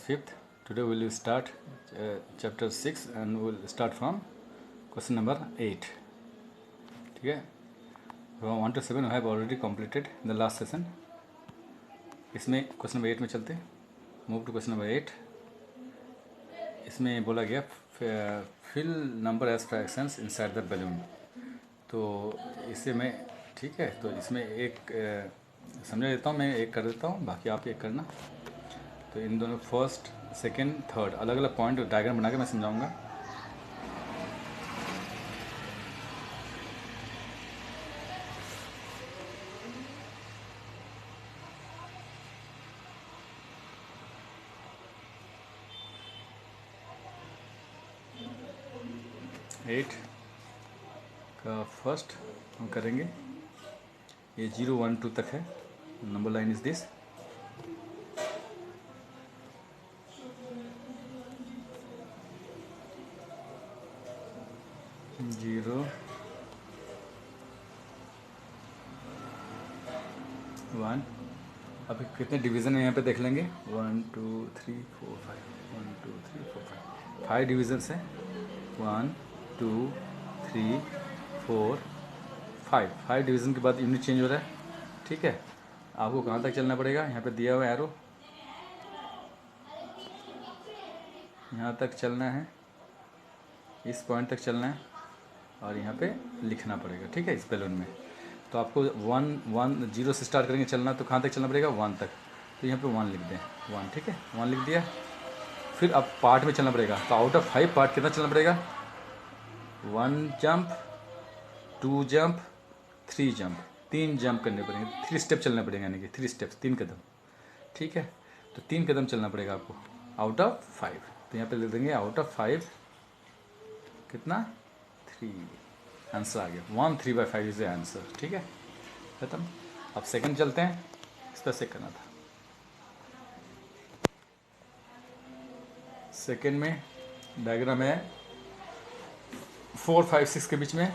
5th. Today we will start chapter 6 and we will start from question number 8. ठीक है, from 1 to 7 we have already completed the last session. इसमें question number 8 में चलते हैं. Move to question number 8. इसमें बोला गया fill number as fractions inside the balloon. तो इससे मैं ठीक है, तो इसमें एक समझा देता हूँ, मैं एक कर देता हूँ, बाकी आप एक करना. तो इन दोनों फर्स्ट सेकंड थर्ड अलग अलग पॉइंट डायग्राम बना के मैं समझाऊंगा. एट का फर्स्ट हम करेंगे. ये 0 1 2 तक है. Number line is this. Zero 1. अब कितने डिवीज़न है यहाँ पे देख लेंगे. 1 2 3 4 5. 1 2 3 4 5 5 डिवीजन्स है. 1 2 3 4 5 5 डिवीज़न के बाद यूनिट चेंज हो रहा है. ठीक है, आपको कहाँ तक चलना पड़ेगा. यहाँ पे दिया हुआ एरो, यहाँ तक चलना है, इस पॉइंट तक चलना है और यहाँ पे लिखना पड़ेगा. ठीक है, इस बैलून में. तो आपको 0 से स्टार्ट करेंगे चलना, तो कहाँ तक चलना पड़ेगा 1 तक. तो यहाँ पे 1 लिख दें. 1 ठीक है, 1 लिख दिया. फिर अब पार्ट में चलना पड़ेगा. तो आउट ऑफ 5 पार्ट कितना चलना पड़ेगा. 1 जंप, 2 जंप, 3 जंप. 3 जंप करने पड़ेंगे. 3 स्टेप चलने पड़ेंगे, यानी कि 3 स्टेप्स, 3 कदम. ठीक है, तो 3 कदम चलना पड़ेगा आपको आउट ऑफ 5. तो यहाँ पे लिख देंगे आउट ऑफ 5 कितना 3. आंसर आ गया. 1 3/5 इज द आंसर. ठीक है, खत्म. अब सेकंड चलते हैं. इस तरह से करना था. सेकंड में डायग्राम है 4 5 6 के बीच में.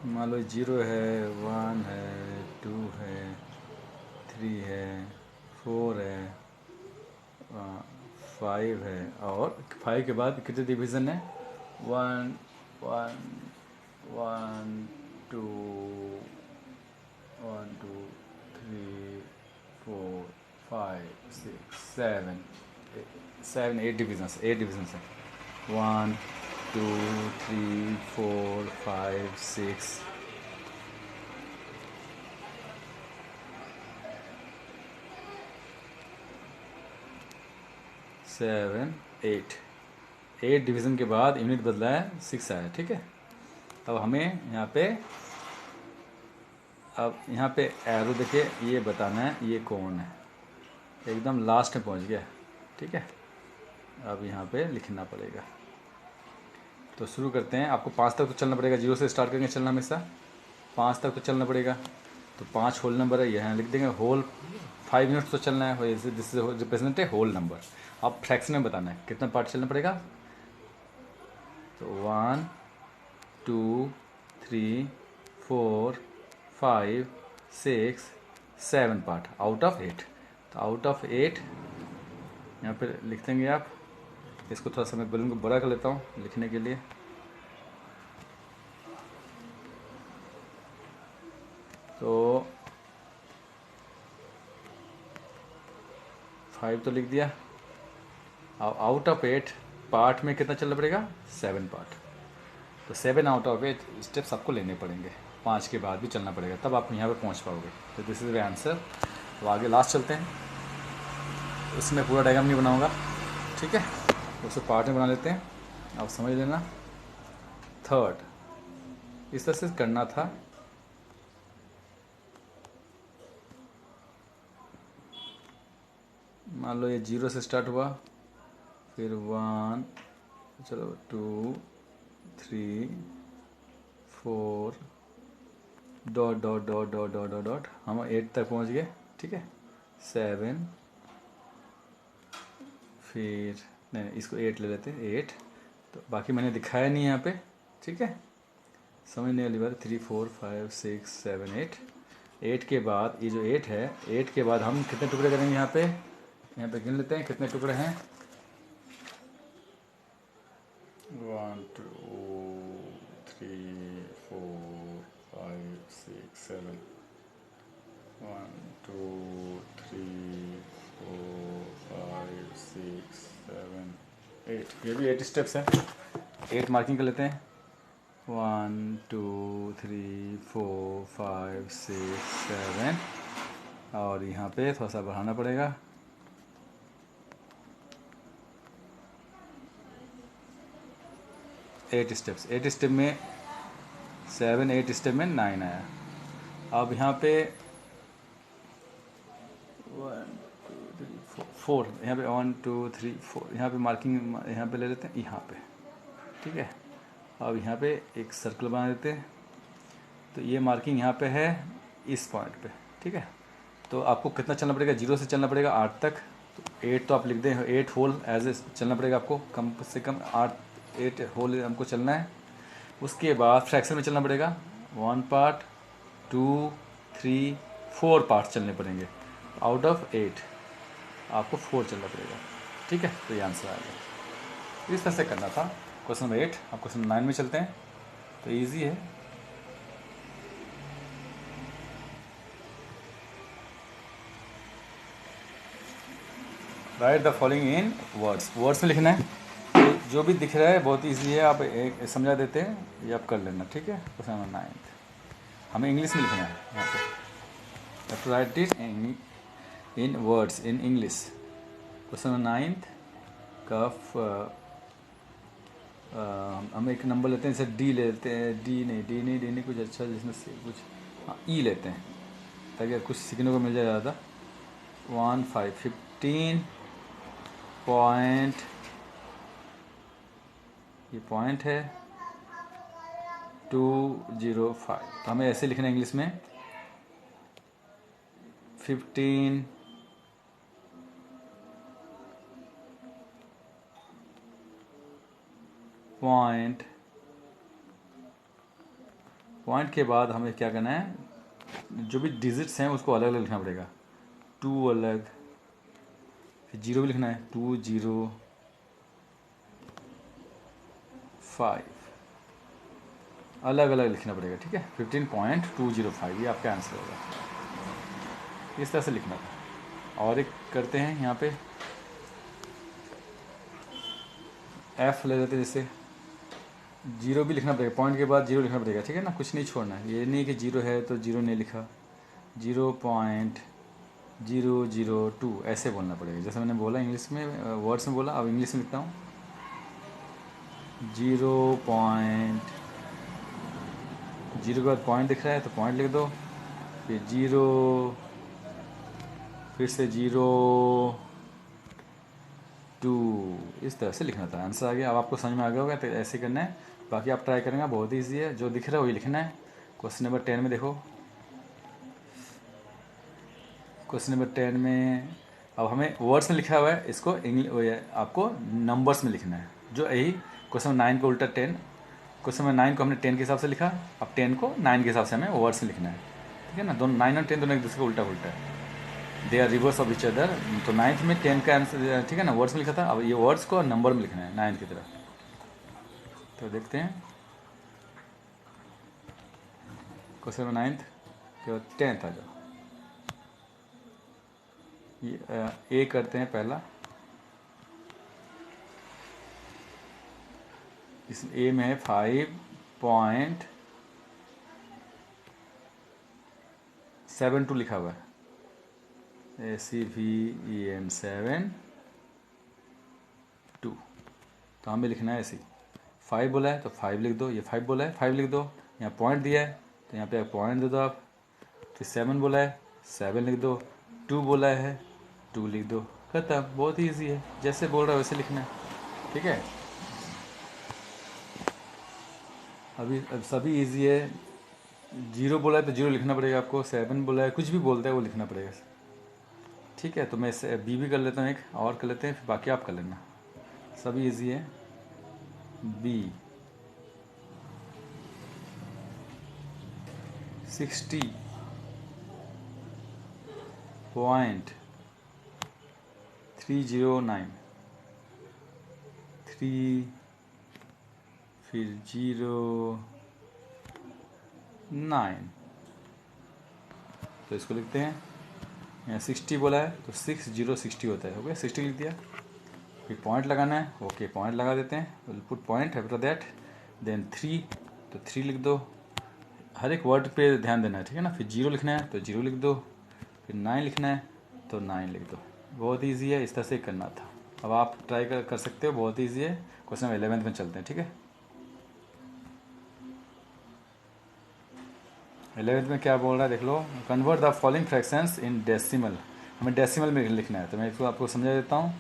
मान लो 0 है, 1 है, 2 है, 3 है, 4 है, 5 है. और 5 के बाद कितने डिवीज़न है. 1 1 1 2 1 2 3 4 5 6 7 8 डिवीजन्स. 8 डिवीजन्स है. 1 2 3 4 5 6 7 8. 8 डिवीज़न के बाद यूनिट बदला है, 6 आया. ठीक है, अब हमें यहाँ पे एरो देखिए, ये बताना है ये कौन है. एकदम लास्ट में पहुँच गया. ठीक है, अब यहाँ पे लिखना पड़ेगा. तो शुरू करते हैं. आपको 5 तक तो चलना पड़ेगा. 0 से स्टार्ट करके चलना हमेशा. 5 तक तो चलना पड़ेगा. तो 5 होल नंबर है, यहाँ लिख देंगे. होल 5 यूनिट्स तो चलना है. दिस इज रिप्रेजेंट है होल नंबर. अब फ्रैक्शन में बताना है कितना पार्ट चलना पड़ेगा. तो 1 2 3 4 5 6 7 पार्ट आउट ऑफ 8. तो आउट ऑफ 8 यहाँ पे लिख देंगे आप. इसको थोड़ा सा मैं बैलून को बड़ा कर लेता हूँ लिखने के लिए. तो 5 तो लिख दिया. आउट ऑफ 8 पार्ट में कितना चलना पड़ेगा 7 पार्ट. तो 7 आउट ऑफ 8 स्टेप्स आपको लेने पड़ेंगे. 5 के बाद भी चलना पड़ेगा, तब आप यहाँ पे पहुँच पाओगे. तो दिस इज द आंसर. तो आगे लास्ट चलते हैं. इसमें पूरा डायग्राम नहीं बनाऊंगा. ठीक है, उसे पार्ट में बना लेते हैं. आप समझ लेना. थर्ड इस तरह से करना था. मान लो ये 0 से स्टार्ट हुआ, फिर 1 चलो 2 3 4 dot dot dot dot dot dot dot हम 8 तक पहुंच गए. ठीक है, 7 फिर नहीं, इसको 8 ले लेते हैं. 8 तो बाकी मैंने दिखाया नहीं यहाँ पे. ठीक है, समझने वाली बात, 3 4 5 6 7 8। 8 के बाद ये जो 8 है, 8 के बाद हम कितने टुकड़े करेंगे यहाँ पे गिन लेते हैं कितने टुकड़े हैं। 1 2 3 4 5 6 7। 1 2 3 4 5 6 7 8। ये भी 8 स्टेप्स हैं। 8 मार्किंग कर लेते हैं। 1 2 3 4 5 6 7। और यहाँ पे थोड़ा सा बढ़ाना पड़ेगा। एट स्टेप में 7, 8 स्टेप में 9 आया। अब यहाँ पे 1 2 3 4, यहाँ पे 1 2 3 4, यहाँ पे मार्किंग यहाँ पे ले लेते हैं, यहाँ पे, ठीक है। अब यहाँ पे एक सर्कल बना देते हैं। तो ये मार्किंग यहाँ पे है इस पॉइंट पे, ठीक है। तो आपको कितना चलना पड़ेगा, 0 से चलना पड़ेगा 8 तक। तो 8 तो आप लिख दें, 8 होल एज ए चलना पड़ेगा आपको, कम से कम 8 होल हमको चलना है। उसके बाद फ्रैक्शन में चलना पड़ेगा, 1 पार्ट 2 3 4 पार्ट चलने पड़ेंगे। आउट ऑफ 8 आपको 4 चलना पड़ेगा, ठीक है। तो ये आंसर आ गया। इस तरह से करना था। Question number 8। अब क्वेश्चन नंबर 9 में चलते हैं। तो ईजी है। Right the following in words में लिखना है। तो जो भी दिख रहा है बहुत ईजी है, आप एक समझा देते हैं, ये आप कर लेना, ठीक है। क्वेश्चन नंबर 9 हमें इंग्लिश में लिखना है। यहाँ पे to write it in words in English. Question number 9 का हम एक नंबर लेते हैं, जैसे डी लेते हैं। डी नहीं कुछ अच्छा जिसमें से कुछ, हाँ ई लेते हैं ताकि कुछ सीखने को मिल जाए ज़्यादा। 15 पॉइंट, ये पॉइंट है 205। तो हमें ऐसे लिखना है इंग्लिश में, 15 पॉइंट के बाद हमें क्या करना है, जो भी डिजिट्स हैं उसको अलग अलग लिखना पड़ेगा। 2 अलग, फिर 0 भी लिखना है, 205 अलग अलग लिखना पड़ेगा, ठीक है। 15.205 ये आपका आंसर होगा। इस तरह से लिखना था। और एक करते हैं यहाँ पे, F ले लेते हैं। जैसे 0 भी लिखना पड़ेगा, पॉइंट के बाद 0 लिखना पड़ेगा, ठीक है ना, कुछ नहीं छोड़ना है। ये नहीं कि 0 है तो 0 नहीं लिखा, 0.002 ऐसे बोलना पड़ेगा। जैसे मैंने बोला इंग्लिश में, वर्ड्स में बोला, अब इंग्लिश में लिखता हूँ। 0 के बाद पॉइंट दिख रहा है तो पॉइंट लिख दो, फिर 0, फिर से 0.2, इस तरह से लिखना था। आंसर आ गया। अब आपको समझ में आ गया होगा, तो ऐसे करना है। बाकी आप ट्राई करेंगे, बहुत ईजी है, जो दिख रहा है वही लिखना है। क्वेश्चन नंबर 10 में देखो। क्वेश्चन नंबर 10 में अब हमें वर्ड्स में लिखा हुआ है, इसको आपको नंबर्स में लिखना है। जो यही क्वेश्चन नंबर 9 को उल्टा 10, क्वेश्चन नंबर 9 को हमने 10 के हिसाब से लिखा, अब 10 को 9 के हिसाब से हमें वर्ड्स में लिखना है, ठीक है ना। दोनों 9 और 10 दोनों एक दूसरे को उल्टा उल्टा है, they are reverse of each other. तो 9th में 10 का आंसर, ठीक है ना, वर्ड्स में लिखा था। अब ये वर्ड्स को नंबर में लिखना है 9 की तरह। तो देखते हैं क्वेश्चन नंबर 9 के बाद 10th आ जाओ। ये ए करते हैं पहला। इस ए में है 5.72 लिखा हुआ है, ACVEN 7.2। तो हमें लिखना है ऐसे। 5 बोला है तो 5 लिख दो, ये 5 बोला है 5 लिख दो। यहाँ पॉइंट दिया है तो यहाँ पे पॉइंट दे दो आप। फिर 7 बोला है 7 लिख दो, 2 बोला है 2 लिख दो, खत्म। बहुत ईजी है, जैसे बोल रहा है वैसे लिखना है, ठीक है। अब सभी इजी है। 0 बोला है तो 0 लिखना पड़ेगा आपको, 7 बोला है, कुछ भी बोलता है वो लिखना पड़ेगा, ठीक है। तो मैं इसे बी भी कर लेता हूँ, एक और कर लेते हैं, फिर बाकी आप कर लेना। सभी इजी है। बी 60.309 3 फिर 0 9, तो इसको लिखते हैं। यहाँ 60 बोला है तो 60 होता है, हो गया 60 लिख दिया। फिर पॉइंट लगाना है, ओके पॉइंट लगा देते हैं, will put point after that, then 3, तो 3 लिख दो। हर एक वर्ड पे ध्यान देना है, ठीक है ना। फिर 0 लिखना है तो 0 लिख दो, फिर 9 लिखना है तो 9 लिख दो। बहुत ईजी है, इस तरह से करना था। अब आप ट्राई कर सकते हो, बहुत ईजी है। क्वेश्चन 11 में चलते हैं, ठीक है। 11 में क्या बोल रहा है देख लो, convert the following fractions in decimal. हमें डेसिमल में लिखना है, तो मैं इसको आपको समझा देता हूँ।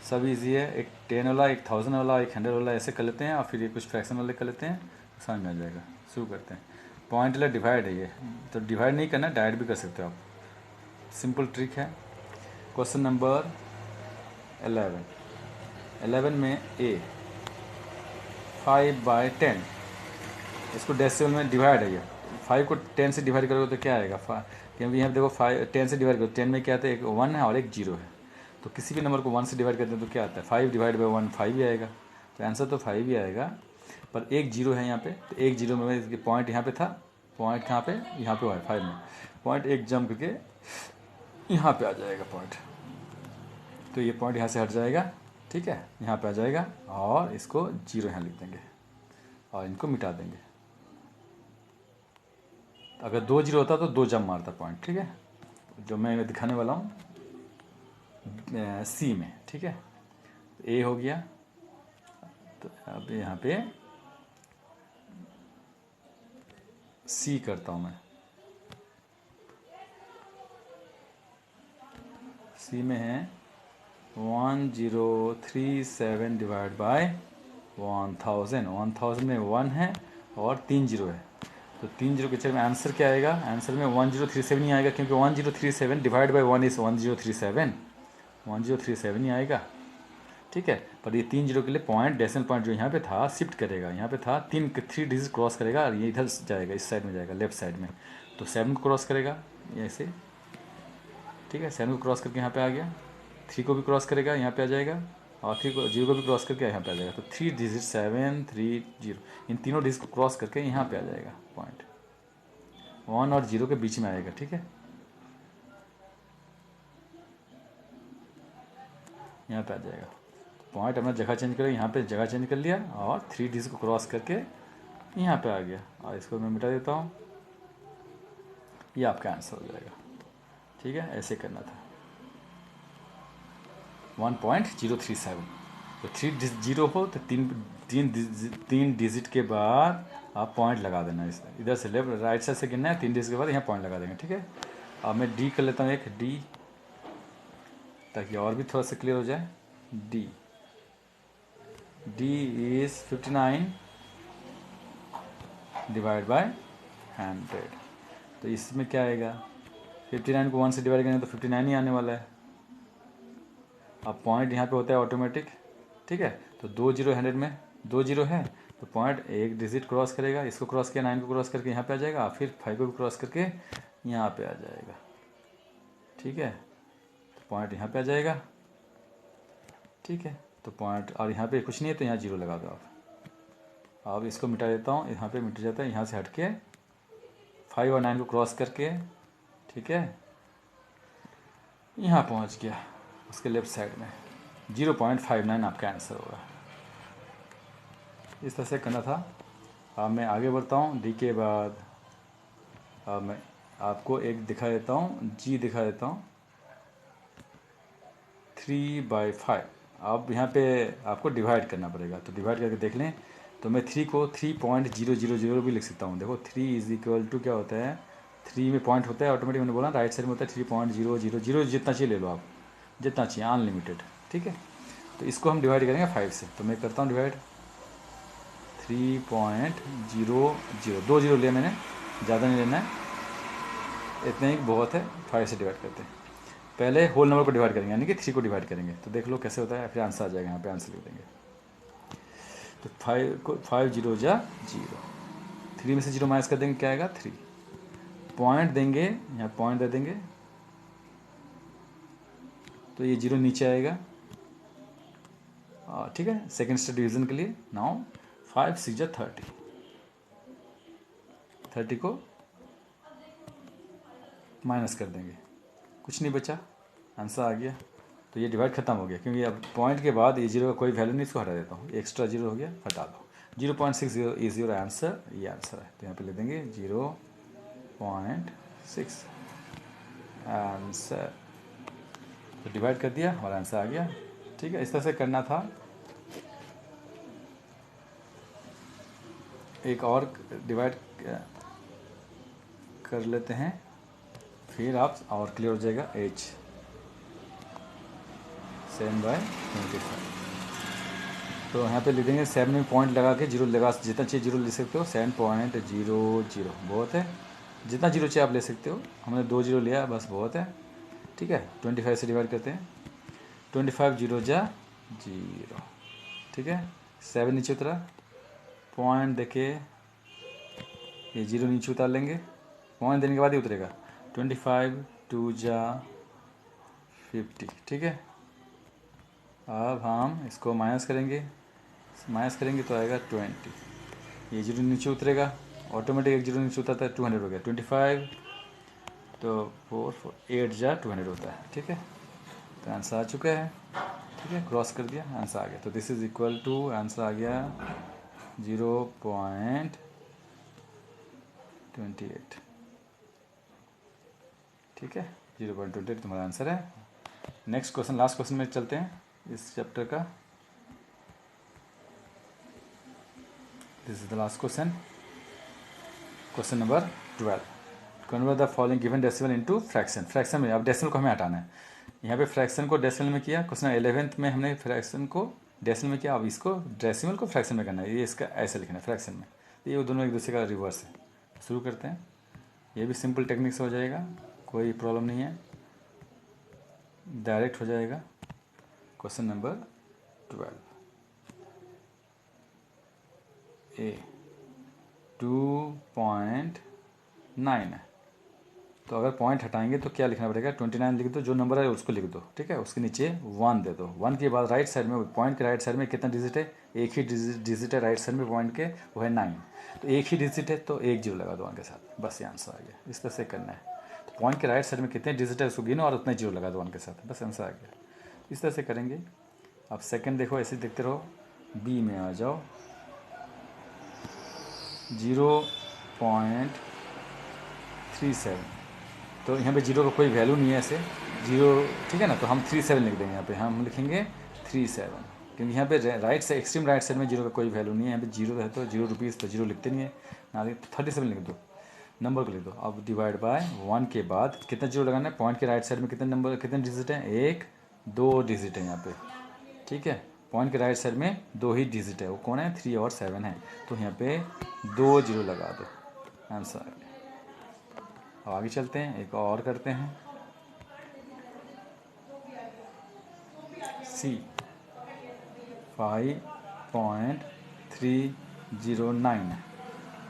सब इजी है, एक 10 वाला, एक 1000 वाला, एक 100 वाला, ऐसे कर लेते हैं, और फिर ये कुछ फ्रैक्शन वाले कर लेते हैं, समझ में आ जाएगा। शुरू करते हैं। पॉइंट वाला डिवाइड है ये, तो डिवाइड नहीं करना, डायरेक्ट भी कर सकते हो आप, सिंपल ट्रिक है। क्वेश्चन नंबर 11 में ए 5/10, इसको डेसिमल में डिवाइड है ये। 5 को 10 से डिवाइड करोगे तो क्या आएगा, क्योंकि यहाँ पे देखो 10 से डिवाइड करो, 10 में क्या आता है, एक 1 है और एक 0 है। तो किसी भी नंबर को 1 से डिवाइड करते हैं तो क्या आता है, 5/1 5 ही आएगा। तो आंसर तो 5 ही आएगा, पर एक 0 है यहाँ पे, तो एक 0 में पॉइंट यहाँ पे था, पॉइंट कहाँ पे, यहाँ पे है 5 में, पॉइंट एक जंप करके यहाँ पे आ जाएगा पॉइंट। तो ये पॉइंट यहाँ से हट जाएगा, ठीक है, यहाँ पे आ जाएगा, और इसको 0 यहाँ लिख देंगे और इनको मिटा देंगे। अगर 2 0 होता तो 2 जंप मारता पॉइंट, ठीक है, जो मैं दिखाने वाला हूँ सी में, ठीक है। ए हो गया, तो अब यहाँ पे सी करता हूँ मैं। सी में है 1037 डिवाइड बाय 1000। 1000 में 1 है और 3 0 है, तो 3 0 के चक्कर में आंसर क्या आएगा, आंसर में 1037 नहीं आएगा, क्योंकि 1037 डिवाइड बाय 1 इज 1037 ही आएगा, ठीक है। पर ये 3 0 के लिए पॉइंट, डेसिमल पॉइंट जो यहाँ पे था शिफ्ट करेगा, यहाँ पे था 3 डिजिट क्रॉस करेगा और ये इधर जाएगा, इस साइड में जाएगा, लेफ्ट साइड में, तो 7 को क्रॉस करेगा ऐसे, ठीक है। 7 को क्रॉस करके यहाँ पे आ गया, 3 को भी क्रॉस करेगा, यहाँ पे आ जाएगा, और 3 को 0 को भी क्रॉस करके यहाँ पे आ जाएगा। तो 3 डिजिट 7 3 0, इन तीनों डिजिट को क्रॉस करके यहाँ पे आ जाएगा पॉइंट, 1 और 0 के बीच में आएगा, ठीक है। यहाँ पे आ जाएगा पॉइंट, अपना जगह चेंज करें, यहाँ पे जगह चेंज कर लिया और 3 डिजिट को क्रॉस करके यहाँ पे आ गया, और इसको मैं मिटा देता हूँ, ये आपका आंसर हो जाएगा, ठीक है। ऐसे करना था 1.037। तो 3 0 हो तो तीन डिजिट के बाद आप पॉइंट लगा देना, इस इधर से लेफ्ट राइट साइड से गिनना है, 3 डिजिट के बाद यहाँ पॉइंट लगा देंगे, ठीक है। अब मैं डी कर लेता हूँ, एक डी, ताकि और भी थोड़ा सा क्लियर हो जाए। डी इज़ 59 डिवाइड बाय 100, तो इसमें क्या आएगा, 59 को 1 से डिवाइड करेंगे तो 59 ही आने वाला है। अब पॉइंट यहाँ पे होता है ऑटोमेटिक, ठीक है। तो 2 0 100 में 2 0 है, तो पॉइंट एक डिजिट क्रॉस करेगा, इसको क्रॉस किया, 9 को क्रॉस करके यहाँ पे आ जाएगा, फिर 5 को भी क्रॉस करके यहाँ पे आ जाएगा, ठीक है। तो पॉइंट यहाँ पे आ जाएगा, ठीक है। तो पॉइंट, और यहाँ पे कुछ नहीं है तो यहाँ 0 लगा दो आप। अब इसको मिटा देता हूँ, यहाँ पे मिट जाता है, यहाँ से हट के 5 और 9 को क्रॉस करके, ठीक है, यहाँ पहुँच गया, उसके लेफ्ट साइड में 0.59 आपका आंसर होगा। इस तरह से करना था। अब मैं आगे बढ़ता हूँ, डी के बाद अब मैं आपको एक दिखा देता हूँ, जी दिखा देता हूँ, 3/5। अब यहाँ पे आपको डिवाइड करना पड़ेगा, तो डिवाइड करके देख लें, तो मैं 3 को 3.000 भी लिख सकता हूँ। देखो 3 इज इक्वल टू क्या होता है, 3 में पॉइंट होता है ऑटोमेटिक, मैंने बोला राइट साइड में होता है 3.000, जितना चाहिए ले लो आप, जितना चाहिए, अनलिमिटेड, ठीक है। तो इसको हम डिवाइड करेंगे 5 से, तो मैं करता हूँ डिवाइड 3.00, 2 0 लिया मैंने, ज़्यादा नहीं लेना है, इतना ही बहुत है। 5 से डिवाइड करते हैं, पहले होल नंबर को डिवाइड करेंगे, यानी कि 3 को डिवाइड करेंगे, तो देख लो कैसे होता है, फिर आंसर आ जाएगा, यहाँ पे आंसर लिख देंगे। तो 5 को 5 0 जा 0, 3 में से 0 माइनस कर देंगे, क्या आएगा 3, पॉइंट देंगे, यहाँ पॉइंट दे देंगे तो ये 0 नीचे आएगा। ठीक है, सेकेंड स्टेप डिवीजन के लिए। नाउ 5 6 जा 30, 30 को माइनस कर देंगे, कुछ नहीं बचा, आंसर आ गया। तो ये डिवाइड खत्म हो गया, क्योंकि अब पॉइंट के बाद ये 0 का कोई वैल्यू नहीं, इसको हटा देता हूँ, एक्स्ट्रा 0 हो गया, हटा दो। 0.60 इज योर आंसर, ये आंसर है। तो यहाँ पे ले देंगे 0.6 आंसर। तो डिवाइड कर दिया और आंसर आ गया। ठीक है, इस तरह से करना था। एक और डिवाइड कर लेते हैं, फिर आप और क्लियर हो जाएगा। h 7/25। तो यहाँ पे लिख देंगे 7 में पॉइंट लगा के 0 लगा, जितना चाहिए 0 ले सकते हो। 7.00 बहुत है, जितना 0 चाहिए आप ले सकते हो। हमने 2 0 लिया, बस बहुत है। ठीक है, 25 से डिवाइड करते हैं। 25 0 जा 0। ठीक है, 7 नीचे उतरा, पॉइंट देके ये 0 नीचे उतार लेंगे, पॉइंट देने के बाद ही उतरेगा। 25 2 जा 50। ठीक है, अब हम इसको माइनस करेंगे, तो आएगा 20। ये 0 नीचे उतरेगा, ऑटोमेटिक एक 0 नीचे उतरता है, 200 हो गया। 25 तो 4 8 जा 200 होता है। ठीक है, तो आंसर आ चुका है। ठीक है, क्रॉस कर दिया, आंसर आ गया। तो this is equal to, answer आ गया 0.28। ठीक है, 0.28 तुम्हारा आंसर है। नेक्स्ट क्वेश्चन, लास्ट क्वेश्चन में चलते हैं इस चैप्टर का। This is the last question, question number 12। Convert the following given decimal into fraction. Fraction में अब डेसिमल को हमें हटाना है। यहाँ पे फ्रैक्शन को डेसिमल में किया, क्वेश्चन 11th में हमने फ्रैक्शन को डेसिमल में किया। अब इसको डेसिमल को फ्रैक्शन में करना है, ये इसका ऐसे लिखना है फ्रैक्शन में। तो ये दोनों एक दूसरे का रिवर्स है। शुरू करते हैं, ये भी सिंपल टेक्निक से हो जाएगा, कोई प्रॉब्लम नहीं है, डायरेक्ट हो जाएगा। क्वेश्चन नंबर 12 ए 2.9 है। तो अगर पॉइंट हटाएंगे तो क्या लिखना पड़ेगा, 29 लिख दो, जो नंबर है उसको लिख दो। ठीक है, उसके नीचे 1 दे दो। 1 के बाद राइट साइड में, पॉइंट के राइट साइड में कितना डिजिट है, एक ही डिजिट है राइट साइड में पॉइंट के, वो है 9। तो एक ही डिजिट है तो एक 0 लगा दो 1 के साथ, बस ये आंसर आ गया। इस तरह से करना है। तो पॉइंट के राइट साइड में कितने डिजिट है उसको गिनो और उतना 0 लगा दो 1 के साथ, बस आंसर आ गया। इस तरह से करेंगे। अब सेकेंड देखो, ऐसे देखते रहो। बी में आ जाओ, 0.37। तो यहाँ पे 0 का कोई वैल्यू नहीं है ऐसे 0। ठीक है ना, तो हम 37 लिख देंगे। यहाँ पे हम लिखेंगे 37, क्योंकि यहाँ पे राइट से एक्सट्रीम राइट साइड में 0 का कोई वैल्यू नहीं है। यहाँ पे 0 है तो 0 रुपीज़, तो 0 लिखते नहीं है ना, 37 लिख दो, नंबर को लिख दो। अब डिवाइड बाय 1 के बाद कितना 0 लगाना है, पॉइंट के राइट साइड में कितने नंबर, कितने डिजिट हैं, 1 2 डिजिट है यहाँ पे। ठीक है, पॉइंट के राइट साइड में 2 ही डिजिट है, वो कौन है, 3 और 7 है। तो यहाँ पे 2 0 लगा दो, आंसर आ गया। अब आगे चलते हैं, एक और करते हैं। सी 5.309 है,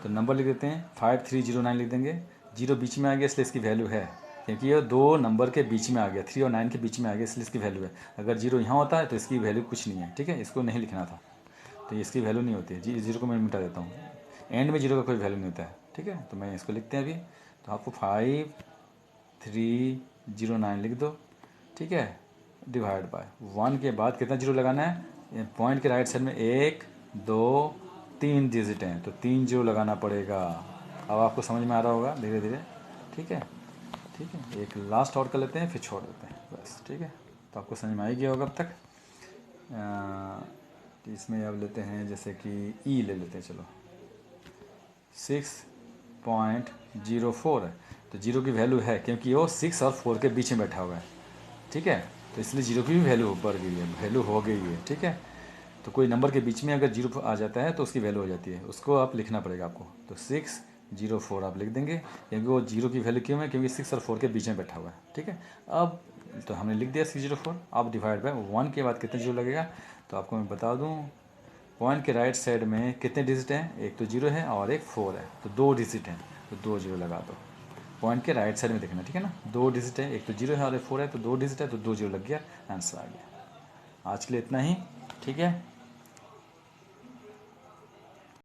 तो नंबर लिख देते हैं, 5309 लिख देंगे। 0 बीच में आ गया इसलिए इसकी वैल्यू है, क्योंकि ये 2 नंबर के बीच में आ गया, 3 और 9 के बीच में आ गया, इसलिए इसकी वैल्यू है। अगर 0 यहाँ होता है तो इसकी वैल्यू कुछ नहीं है। ठीक है, इसको नहीं लिखना था, तो इसकी वैल्यू नहीं होती है। 0 को मैं मिटा देता हूँ, एंड में 0 का कोई वैल्यू नहीं होता है। ठीक है, तो मैं इसको लिखते हैं अभी। तो आपको 5309 लिख दो। ठीक है, डिवाइड बाय 1 के बाद कितना 0 लगाना है, पॉइंट के राइट साइड में 1 2 3 डिजिट हैं, तो 3 0 लगाना पड़ेगा। अब आपको समझ में आ रहा होगा धीरे धीरे। ठीक है, ठीक है, एक लास्ट और कर लेते हैं, फिर छोड़ देते हैं बस। ठीक है, तो आपको समझ में आ ही गया होगा अब तक। इसमें अब लेते हैं, जैसे कि ई ले लेते हैं, चलो 6.04 है। तो 0 की वैल्यू है, क्योंकि वो 6 और 4 के बीच में बैठा हुआ है। ठीक है, तो इसलिए 0 की भी वैल्यू बढ़ गई है, वैल्यू हो गई है। ठीक है, तो कोई नंबर के बीच में अगर 0 आ जाता है तो उसकी वैल्यू हो जाती है, उसको आप लिखना पड़ेगा आपको। तो 604 आप लिख देंगे, क्योंकि वो 0 की वैल्यू क्यों है, क्योंकि 6 और 4 के बीच में बैठा हुआ है। ठीक है, अब तो हमने लिख दिया 604। अब डिवाइड बाय 1 के बाद कितने 0 लगेगा, तो आपको मैं बता दूँ, पॉइंट के राइट साइड में कितने डिजिट हैं, एक तो 0 है और एक 4 है, तो 2 डिजिट हैं, तो 2 0 लगा दो। पॉइंट के राइट साइड में देखना, ठीक है ना। 2 डिजिट है, एक तो 0 है और 4 है, तो 2 डिजिट है तो 2 0 लग गया, आंसर आ गया। आज के लिए इतना ही, ठीक है।